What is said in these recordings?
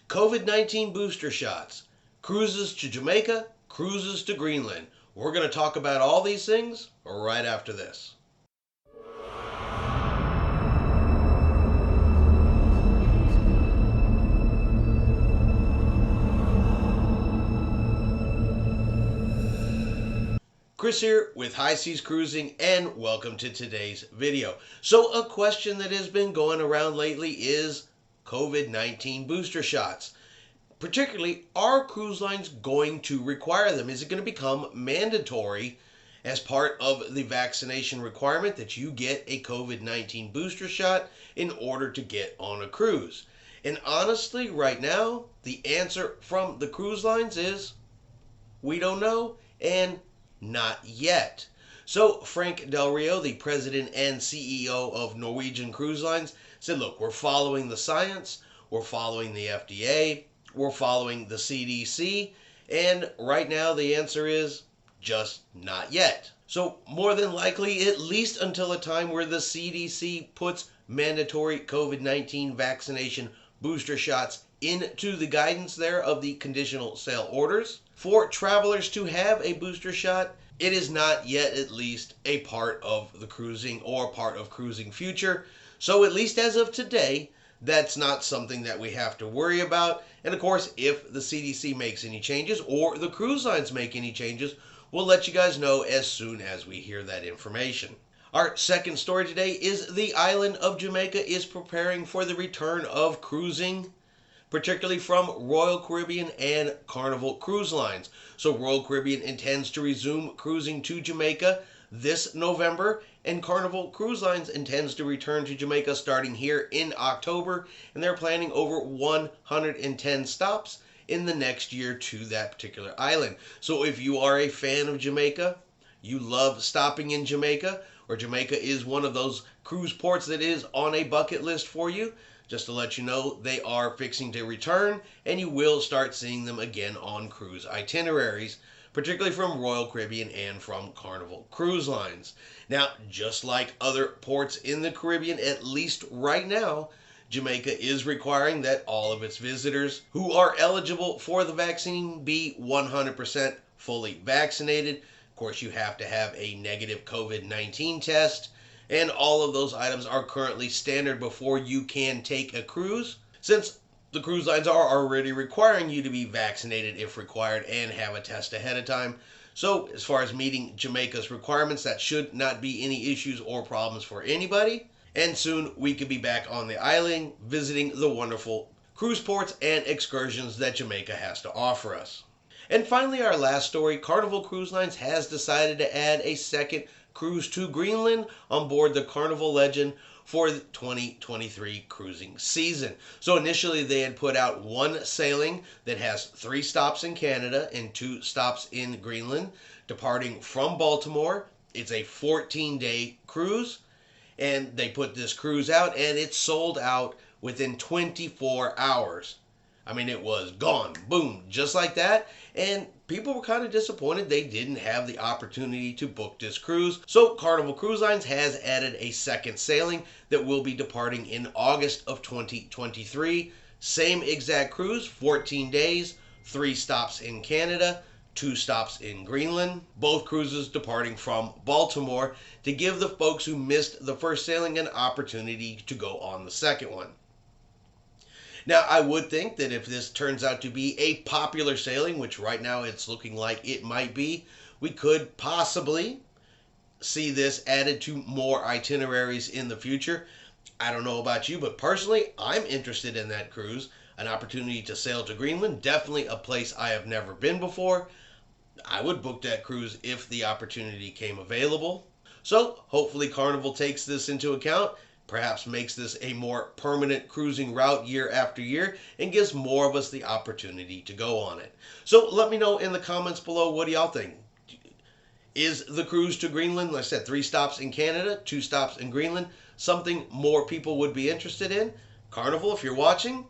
COVID-19 booster shots, cruises to Jamaica, cruises to Greenland. We're going to talk about all these things right after this. Chris here with High Seas Cruising, and welcome to today's video. So a question that has been going around lately is COVID-19 booster shots. Particularly, are cruise lines going to require them? Is it going to become mandatory as part of the vaccination requirement that you get a COVID-19 booster shot in order to get on a cruise? And honestly, right now, the answer from the cruise lines is we don't know and not yet. So Frank Del Rio, the president and CEO of Norwegian Cruise Lines, said, look, we're following the science, we're following the FDA, we're following the CDC, and right now the answer is just not yet. So more than likely, at least until a time where the CDC puts mandatory COVID-19 vaccination booster shots into the guidance there of the conditional sale orders. For travelers to have a booster shot, it is not yet at least a part of the cruising or part of cruising future. So at least as of today, that's not something that we have to worry about. And of course, if the CDC makes any changes or the cruise lines make any changes, we'll let you guys know as soon as we hear that information. Our second story today is the island of Jamaica is preparing for the return of cruising, particularly from Royal Caribbean and Carnival Cruise Lines. So Royal Caribbean intends to resume cruising to Jamaica this November, and Carnival Cruise Lines intends to return to Jamaica starting here in October, and they're planning over 110 stops in the next year to that particular island. So if you are a fan of Jamaica, you love stopping in Jamaica, or Jamaica is one of those cruise ports that is on a bucket list for you, just to let you know, they are fixing to return, and you will start seeing them again on cruise itineraries, particularly from Royal Caribbean and from Carnival Cruise Lines. Now, just like other ports in the Caribbean, at least right now, Jamaica is requiring that all of its visitors who are eligible for the vaccine be 100% fully vaccinated. Of course, you have to have a negative COVID-19 test, and all of those items are currently standard before you can take a cruise, since the cruise lines are already requiring you to be vaccinated if required and have a test ahead of time. So as far as meeting Jamaica's requirements, that should not be any issues or problems for anybody. And soon we could be back on the island visiting the wonderful cruise ports and excursions that Jamaica has to offer us. And finally, our last story, Carnival Cruise Lines has decided to add a second cruise to Greenland on board the Carnival Legend for the 2023 cruising season. So initially they had put out one sailing that has 3 stops in Canada and 2 stops in Greenland, departing from Baltimore. It's a 14-day cruise, and they put this cruise out and it sold out within 24 hours. I mean, it was gone, boom, just like that. And people were kind of disappointed they didn't have the opportunity to book this cruise. So Carnival Cruise Lines has added a second sailing that will be departing in August of 2023. Same exact cruise, 14 days, 3 stops in Canada, 2 stops in Greenland. Both cruises departing from Baltimore to give the folks who missed the first sailing an opportunity to go on the second one. Now, I would think that if this turns out to be a popular sailing, which right now it's looking like it might be, we could possibly see this added to more itineraries in the future. I don't know about you, but personally, I'm interested in that cruise. An opportunity to sail to Greenland, definitely a place I have never been before. I would book that cruise if the opportunity came available. So hopefully Carnival takes this into account, perhaps makes this a more permanent cruising route year after year, and gives more of us the opportunity to go on it. So let me know in the comments below, what do y'all think? Is the cruise to Greenland, like I said, 3 stops in Canada, 2 stops in Greenland, something more people would be interested in? Carnival, if you're watching,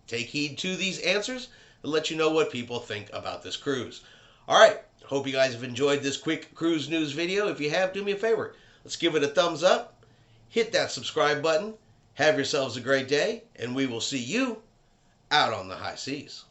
take heed to these answers and let you know what people think about this cruise. All right, hope you guys have enjoyed this quick cruise news video. If you have, do me a favor. Let's give it a thumbs up. Hit that subscribe button. Have yourselves a great day, and we will see you out on the high seas.